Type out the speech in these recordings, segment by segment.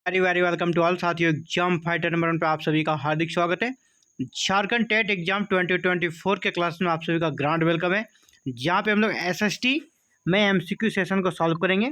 Very very welcome to all साथियों। Exam fighter number 1 पे आप सभी का हार्दिक स्वागत है। झारखंड टेट एग्जाम 2024 के क्लास में आप सभी का ग्रांड वेलकम है, जहाँ पे हम लोग एसएसटी में एमसीक्यू सेशन को सॉल्व करेंगे।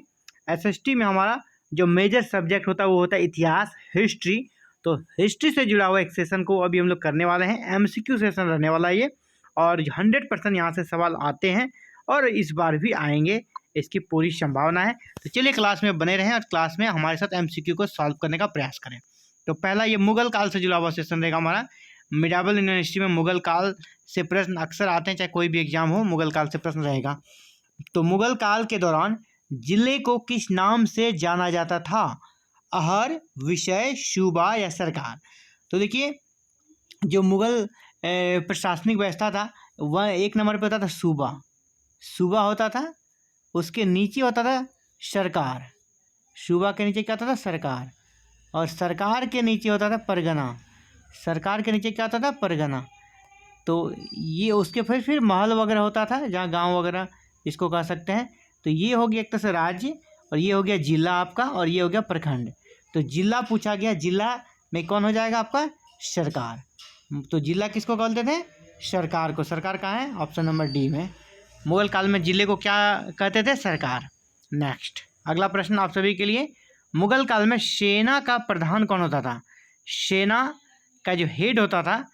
एसएसटी में हमारा जो मेजर सब्जेक्ट होता है वो होता है इतिहास, हिस्ट्री। तो हिस्ट्री से जुड़ा हुआ एक सेशन को अभी हम लोग करने वाले हैं। एमसीक्यू सेशन रहने वाला है ये, और 100% यहाँ से सवाल आते हैं और इस बार भी आएंगे, इसकी पूरी संभावना है। तो चलिए क्लास में बने रहें और क्लास में हमारे साथ एमसीक्यू को सॉल्व करने का प्रयास करें। तो पहला ये मुगल काल से जुड़ा हुआ सेशन रहेगा हमारा। मिडाबल यूनिवर्सिटी में मुगल काल से प्रश्न अक्सर आते हैं, चाहे कोई भी एग्जाम हो, मुगल काल से प्रश्न रहेगा। तो मुगल काल के दौरान जिले को किस नाम से जाना जाता था? अहर, विषय, सूबा या सरकार? तो देखिए, जो मुगल प्रशासनिक व्यवस्था था वह एक नंबर पे होता था सूबा। सूबा होता था, उसके नीचे होता था सरकार। सूबा के नीचे क्या होता था? सरकार। और सरकार के नीचे होता था परगना। सरकार के नीचे क्या होता था? परगना। तो ये उसके फिर महल वगैरह होता था, जहाँ गांव वगैरह इसको कह सकते हैं। तो ये हो गया एक तरह से राज्य, और ये हो गया जिला आपका, और ये हो गया प्रखंड। तो जिला पूछा गया, जिला में कौन हो जाएगा आपका? सरकार। तो जिला किसको बोलते थे? सरकार को। सरकार कहाँ है? ऑप्शन नंबर डी में। मुगल काल में जिले को क्या कहते थे? सरकार। नेक्स्ट अगला प्रश्न आप सभी के लिए। मुगल काल में सेना का प्रधान कौन होता था? सेना का जो हेड होता था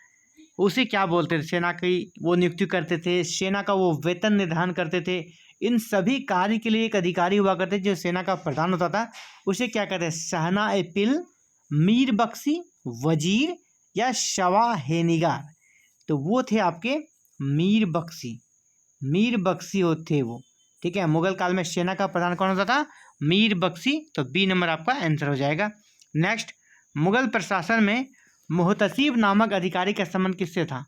उसे क्या बोलते थे? सेना की वो नियुक्ति करते थे, सेना का वो वेतन निर्धारण करते थे। इन सभी कार्य के लिए एक अधिकारी हुआ करते जो सेना का प्रधान होता था, उसे क्या कहते हैं? सहना ए पिल, मीर बख्शी, वजीर या शवाहेनिगार? तो वो थे आपके मीर बख्शी। मीर बख्शी होते वो, ठीक है। मुगल काल में सेना का प्रधान कौन होता था? मीर बख्शी। तो बी नंबर आपका आंसर हो जाएगा। नेक्स्ट, मुगल प्रशासन में मुहतसिब नामक अधिकारी का संबंध किससे था?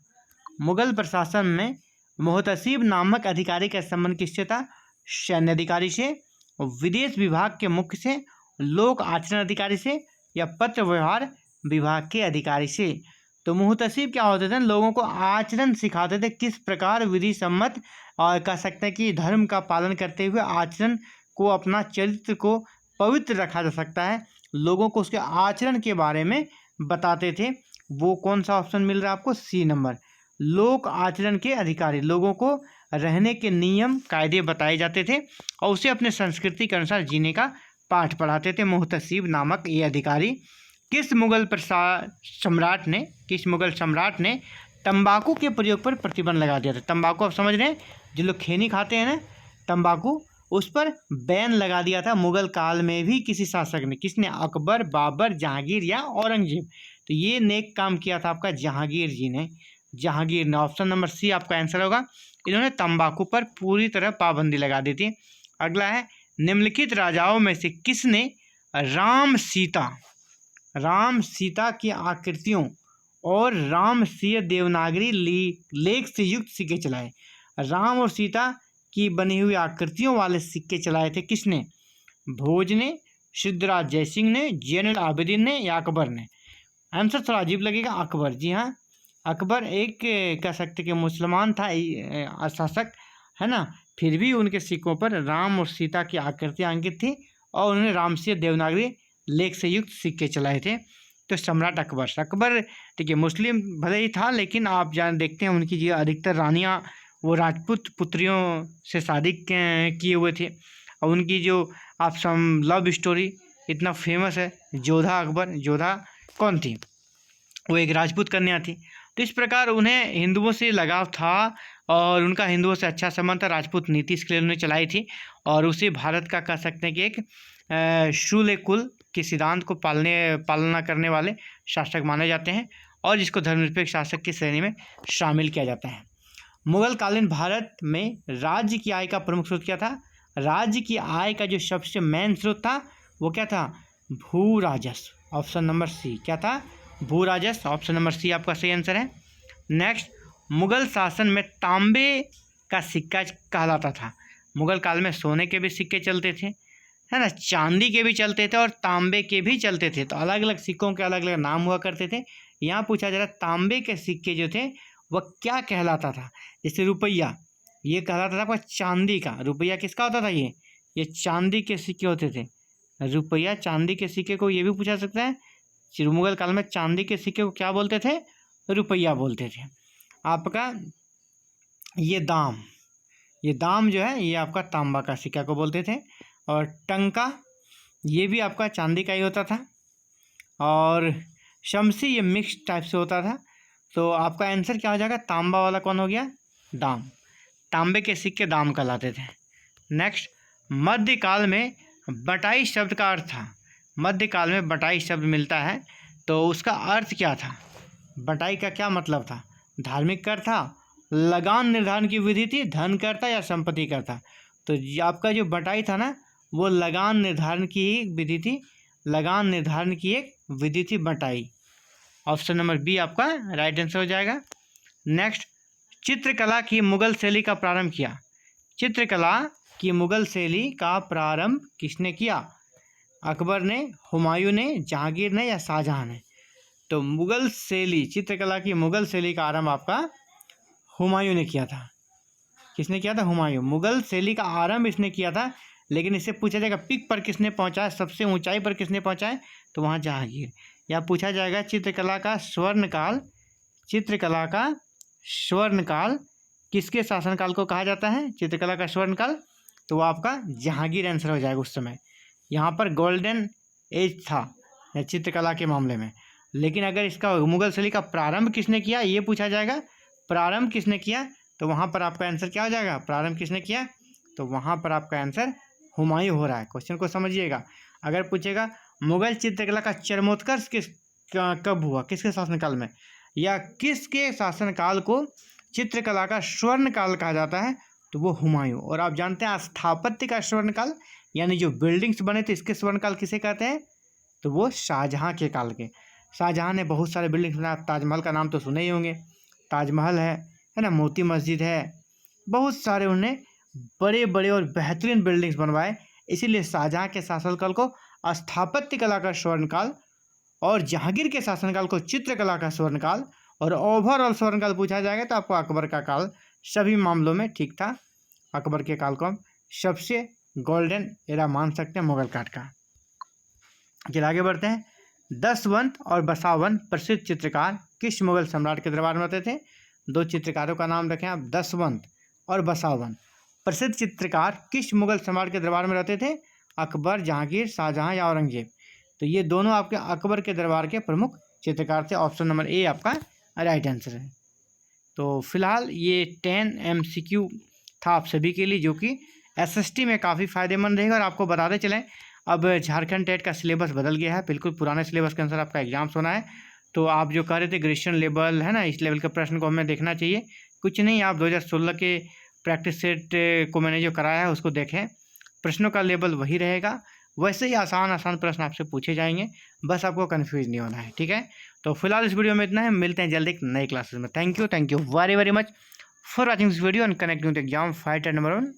मुगल प्रशासन में मुहतसिब नामक अधिकारी का संबंध किससे था? सैन्य अधिकारी से, विदेश विभाग के मुख्य से, लोक आचरण अधिकारी से या पत्र व्यवहार विभाग के अधिकारी से? तो मुहतसिब क्या होते थे? लोगों को आचरण सिखाते थे, किस प्रकार विधि सम्मत और कह सकते हैं कि धर्म का पालन करते हुए आचरण को, अपना चरित्र को पवित्र रखा जा सकता है। लोगों को उसके आचरण के बारे में बताते थे। वो कौन सा ऑप्शन मिल रहा है आपको? C number. लोक आचरण के अधिकारी, लोगों को रहने के नियम कायदे बताए जाते थे और उसे अपने संस्कृति के अनुसार जीने का पाठ पढ़ाते थे। मुहतसिब नामक ये अधिकारी। किस मुगल सम्राट ने तंबाकू के प्रयोग पर प्रतिबंध लगा दिया था? तंबाकू आप समझ रहे हैं, जो लोग खैनी खाते हैं ना, तंबाकू, उस पर बैन लगा दिया था मुगल काल में भी किसी शासक ने। किसने? अकबर, बाबर, जहांगीर या औरंगजेब? तो ये नेक काम किया था आपका जहांगीर जी ने। जहांगीर ने। ऑप्शन नंबर सी आपका आंसर होगा। इन्होंने तंबाकू पर पूरी तरह पाबंदी लगा दी थी। अगला है, निम्नलिखित राजाओं में से किसने राम सीता की आकृतियों और रामसीय देवनागरी लेख से युक्त सिक्के चलाए? राम और सीता की बनी हुई आकृतियों वाले सिक्के चलाए थे किसने? भोज ने, सिद्धराज जयसिंह ने, जैनुल आबिदीन ने या अकबर ने? आंसर थोड़ा अजीब लगेगा। अकबर, जी हाँ। अकबर एक कह सकते कि मुसलमान था शासक, है ना, फिर भी उनके सिक्कों पर राम और सीता की आकृतियाँ अंकित थी और उन्होंने रामसीय देवनागरी लेख से युक्त सिक्के चलाए थे। तो सम्राट अकबर ठीक है, मुस्लिम भले ही था, लेकिन आप देखते हैं उनकी जो अधिकतर रानियाँ वो राजपूत पुत्रियों से शादी किए हुए थे। और उनकी जो आप लव स्टोरी इतना फेमस है, जोधा अकबर। जोधा कौन थी? वो एक राजपूत कन्या थी। तो इस प्रकार उन्हें हिंदुओं से लगाव था और उनका हिंदुओं से अच्छा संबंध था। राजपूत नीति इसके लिए उन्होंने चलाई थी और उसे भारत का कह सकते हैं कि एक शूल कुल के सिद्धांत को पालना करने वाले शासक माने जाते हैं और जिसको धर्मनिरपेक्ष शासक की श्रेणी में शामिल किया जाता है। मुगल कालीन भारत में राज्य की आय का प्रमुख स्रोत क्या था? राज्य की आय का जो सबसे मेन स्रोत था वो क्या था? भू राजस्व। ऑप्शन नंबर सी क्या था? भू राजस्व। ऑप्शन नंबर सी आपका सही आंसर है। नेक्स्ट, मुगल शासन में तांबे का सिक्का कहलाता था। मुगल काल में सोने के भी सिक्के चलते थे, है ना, चांदी के भी चलते थे और तांबे के भी चलते थे। तो अलग अलग सिक्कों के अलग अलग नाम हुआ करते थे। यहाँ पूछा जा रहा तांबे के सिक्के जो थे वह क्या कहलाता था? जैसे रुपया, ये कहलाता था आपका चांदी का। रुपया किसका होता था? ये चांदी के सिक्के होते थे। रुपया, चांदी के सिक्के को ये भी पूछा सकता है। मुगल काल में चांदी के सिक्के को क्या बोलते थे? रुपया बोलते थे। आपका ये दाम जो है ये आपका तांबा का सिक्का को बोलते थे। और टंका ये भी आपका चांदी का ही होता था। और शमसी ये मिक्स टाइप से होता था। तो आपका आंसर क्या हो जाएगा? तांबा वाला कौन हो गया? दाम। तांबे के सिक्के दाम कहलाते थे। नेक्स्ट, मध्यकाल में बटाई शब्द का अर्थ था। मध्यकाल में बटाई शब्द मिलता है तो उसका अर्थ क्या था? बटाई का क्या मतलब था? धार्मिक कर था, लगान निर्धारण की विधि थी, धन कर था या संपत्ति कर था? तो आपका जो बटाई था ना वो लगान निर्धारण की ही विधि थी। लगान निर्धारण की एक विधि थी बटाई। ऑप्शन नंबर बी आपका राइट आंसर हो जाएगा। नेक्स्ट, चित्रकला की मुगल शैली का प्रारंभ किया। चित्रकला की मुगल शैली का प्रारंभ किसने किया? अकबर ने, हुमायूं ने, जहांगीर ने या शाहजहां ने? तो मुगल शैली, चित्रकला की मुगल शैली का आरंभ आपका हुमायूं ने किया था। किसने किया था? हुमायूं। मुगल शैली का आरंभ इसने किया था। लेकिन इससे पूछा जाएगा पीक पर किसने पहुंचाया, सबसे ऊंचाई पर किसने पहुंचाया? तो वहाँ जहांगीर। या पूछा जाएगा चित्रकला का स्वर्णकाल, चित्रकला का स्वर्णकाल किसके शासनकाल को कहा जाता है? चित्रकला का स्वर्णकाल तो वो आपका जहांगीर आंसर हो जाएगा उस समय। यहाँ पर गोल्डन एज था चित्रकला के मामले में। लेकिन अगर इसका मुगल शैली का प्रारंभ किसने किया ये पूछा जाएगा, प्रारंभ किसने किया, तो वहाँ पर आपका आंसर क्या हो जाएगा? प्रारंभ किसने किया? तो वहाँ पर आपका आंसर हुमायूं हो रहा है। क्वेश्चन को समझिएगा। अगर पूछेगा मुगल चित्रकला का चरमोत्कर्ष कब हुआ, किसके शासनकाल में, या किसके शासनकाल को चित्रकला का स्वर्णकाल कहा जाता है, तो वो हुमायूं। और आप जानते हैं स्थापत्य का स्वर्णकाल यानी जो बिल्डिंग्स बने थे इसके स्वर्णकाल किसे कहते हैं? तो वो शाहजहां के काल के। शाहजहां ने बहुत सारे बिल्डिंग्स बनाया। ताजमहल का नाम तो सुने ही होंगे। ताजमहल है ना, मोती मस्जिद है, बहुत सारे उन्होंने बड़े बड़े और बेहतरीन बिल्डिंग्स बनवाए। इसीलिए शाहजहां के शासनकाल को स्थापत्य कला का स्वर्णकाल और जहांगीर के शासनकाल को चित्रकला का स्वर्णकाल और ओवरऑल स्वर्णकाल पूछा जाएगा तो आपको अकबर का काल सभी मामलों में ठीक था। अकबर के काल को हम सबसे गोल्डन एरा मान सकते हैं मुगल काल का। चलिए आगे बढ़ते हैं। दसवंत और बसावन प्रसिद्ध चित्रकार किस मुगल सम्राट के दरबार में रहते थे? दो चित्रकारों का नाम रखें आप, दसवंत और बसावन। प्रसिद्ध चित्रकार किस मुगल सम्राट के दरबार में रहते थे? अकबर, जहांगीर, शाहजहां या औरंगजेब? तो ये दोनों आपके अकबर के दरबार के प्रमुख चित्रकार थे। ऑप्शन नंबर ए आपका राइट आंसर है। तो फिलहाल ये 10 MCQ था आप सभी के लिए, जो कि SST में काफ़ी फायदेमंद रहेगा। और आपको बताते चलें अब झारखंड टेट का सिलेबस बदल गया है, बिल्कुल पुराने सिलेबस के अनुसार आपका एग्जाम्स होना है। तो आप जो कह रहे थे ग्रेजुएशन लेवल है ना, इस लेवल के प्रश्न को हमें देखना चाहिए। कुछ नहीं, आप 2016 के प्रैक्टिस सेट को मैंने जो कराया है उसको देखें, प्रश्नों का लेवल वही रहेगा। वैसे ही आसान प्रश्न आपसे पूछे जाएंगे, बस आपको कन्फ्यूज नहीं होना है, ठीक है। तो फिलहाल इस वीडियो में इतना है, मिलते हैं जल्दी एक नए क्लासेस में। Thank you very very much for watching this video and connecting with exam fighter number 1।